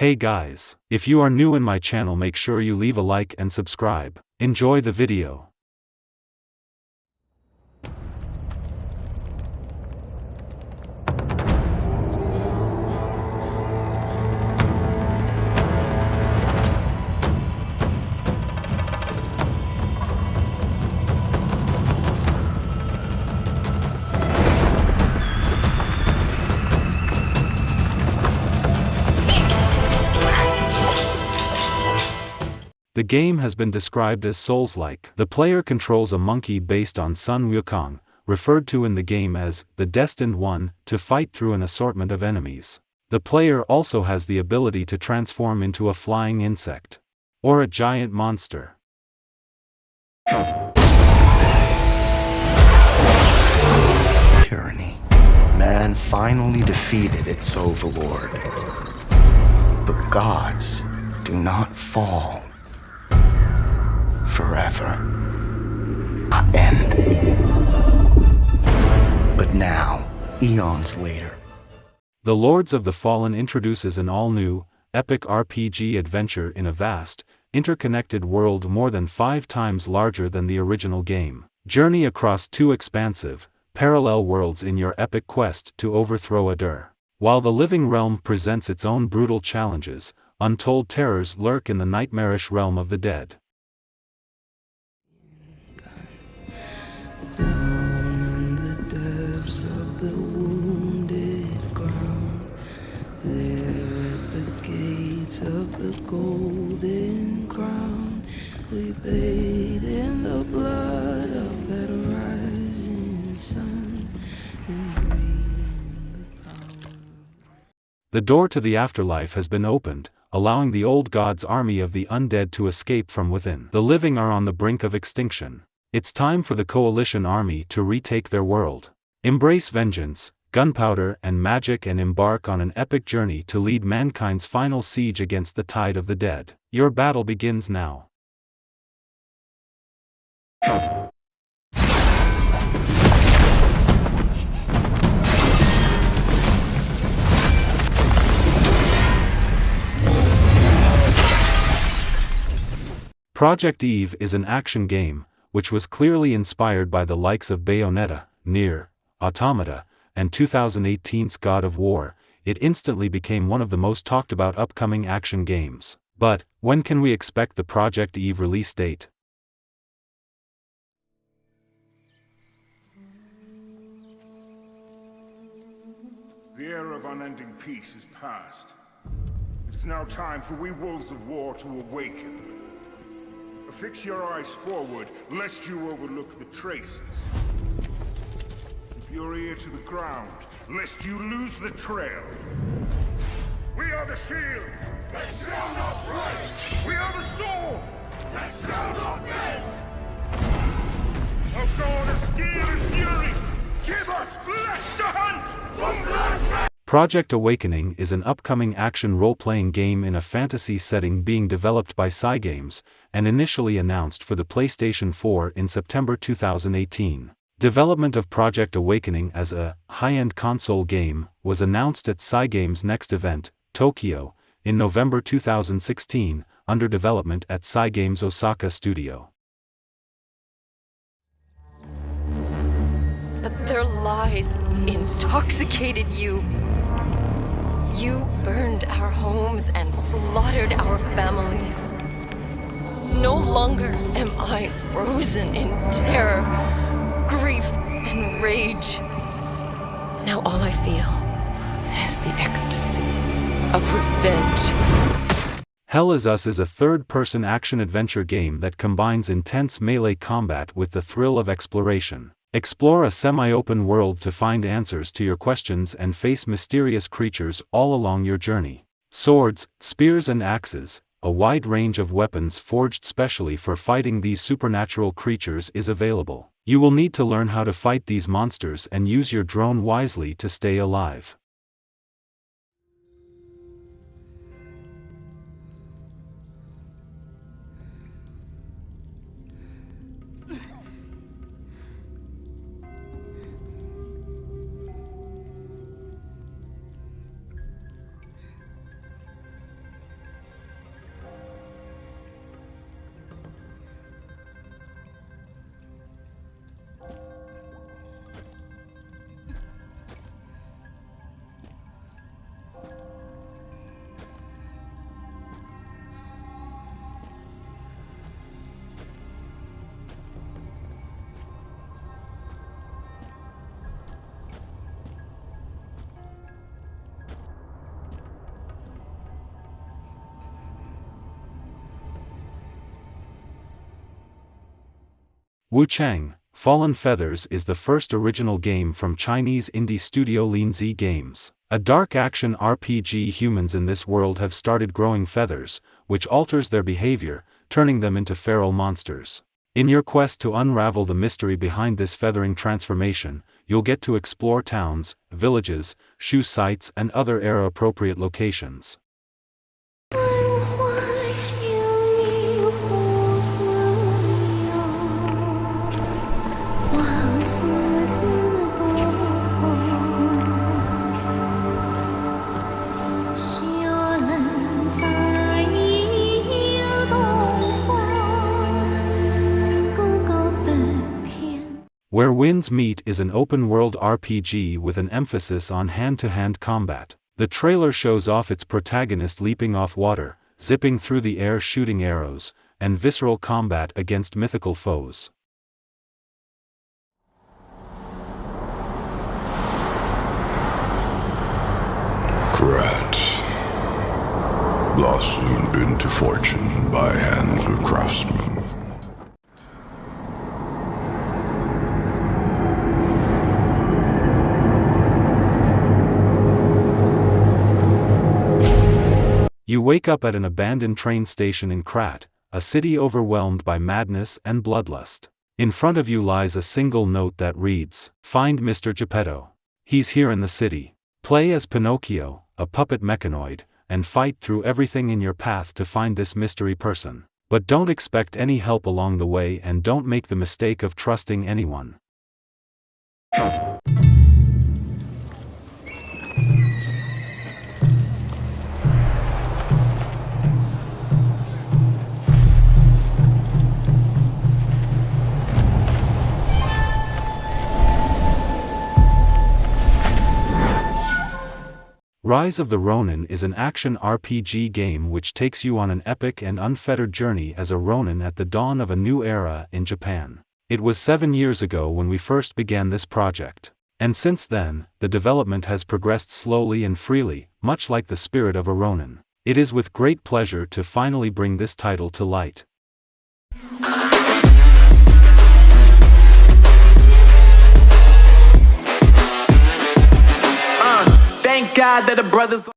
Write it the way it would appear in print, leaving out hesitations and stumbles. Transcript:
Hey guys, if you are new in my channel, make sure you leave a like and subscribe. Enjoy the video. The game has been described as Souls-like. The player controls a monkey based on son Wukong, referred to in the game as the Destined One, to fight through an assortment of enemies. The player also has the ability to transform into a flying insect or a giant monster. Tyranny. Man finally defeated its overlord. But gods do not fall forever. End. But now, eons later, The Lords of the Fallen introduces an all-new, epic RPG adventure in a vast, interconnected world more than 5 times larger than the original game. Journey across 2 expansive, parallel worlds in your epic quest to overthrow Adur. While the living realm presents its own brutal challenges, untold terrors lurk in the nightmarish realm of the dead. Down in the depths of the wounded ground, there at the gates of the golden crown, we bathe in the blood of that rising sun, and breathe in the power. The door to the afterlife has been opened, allowing the old god's army of the undead to escape from within. The living are on the brink of extinction. It's time for the Coalition army to retake their world. Embrace vengeance, gunpowder and magic, and embark on an epic journey to lead mankind's final siege against the tide of the dead. Your battle begins now. Project Eve is an action game, which was clearly inspired by the likes of Bayonetta, Nier, Automata, and 2018's God of War. It instantly became one of the most talked about upcoming action games. But, when can we expect the Project Eve release date? The era of unending peace is past. It is now time for we wolves of war to awaken. Fix your eyes forward, lest you overlook the traces. Keep your ear to the ground, lest you lose the trail. We are the shield that shall not break. We are the sword that shall not bend. O God of steel and fury, give us flesh to hunt from blood. Project Awakening is an upcoming action role-playing game in a fantasy setting being developed by Cygames, and initially announced for the PlayStation 4 in September 2018. Development of Project Awakening as a high-end console game was announced at Cygames' next event, Tokyo, in November 2016, under development at Cygames Osaka Studio. But their lies intoxicated you. You burned our homes and slaughtered our families. No longer am I frozen in terror, grief, and rage. Now all I feel is the ecstasy of revenge. Hell Is Us is a third-person action-adventure game that combines intense melee combat with the thrill of exploration. Explore a semi-open world to find answers to your questions and face mysterious creatures all along your journey. Swords, spears and axes, a wide range of weapons forged specially for fighting these supernatural creatures is available. You will need to learn how to fight these monsters and use your drone wisely to stay alive. Wuchang, Fallen Feathers is the first original game from Chinese indie studio Linzi Games. A dark action RPG. Humans in this world have started growing feathers, which alters their behavior, turning them into feral monsters. In your quest to unravel the mystery behind this feathering transformation, you'll get to explore towns, villages, shoe sites and other era-appropriate locations. Where Winds Meet is an open-world RPG with an emphasis on hand-to-hand combat. The trailer shows off its protagonist leaping off water, zipping through the air shooting arrows, and visceral combat against mythical foes. Krat, blossomed into fortune by hands of craftsmen. You wake up at an abandoned train station in Krat, a city overwhelmed by madness and bloodlust. In front of you lies a single note that reads, "Find Mr. Geppetto. He's here in the city." Play as Pinocchio, a puppet mechanoid, and fight through everything in your path to find this mystery person. But don't expect any help along the way and don't make the mistake of trusting anyone. Rise of the Ronin is an action RPG game which takes you on an epic and unfettered journey as a Ronin at the dawn of a new era in Japan. It was 7 years ago when we first began this project. And since then, the development has progressed slowly and freely, much like the spirit of a Ronin. It is with great pleasure to finally bring this title to light. Thank God that the brothers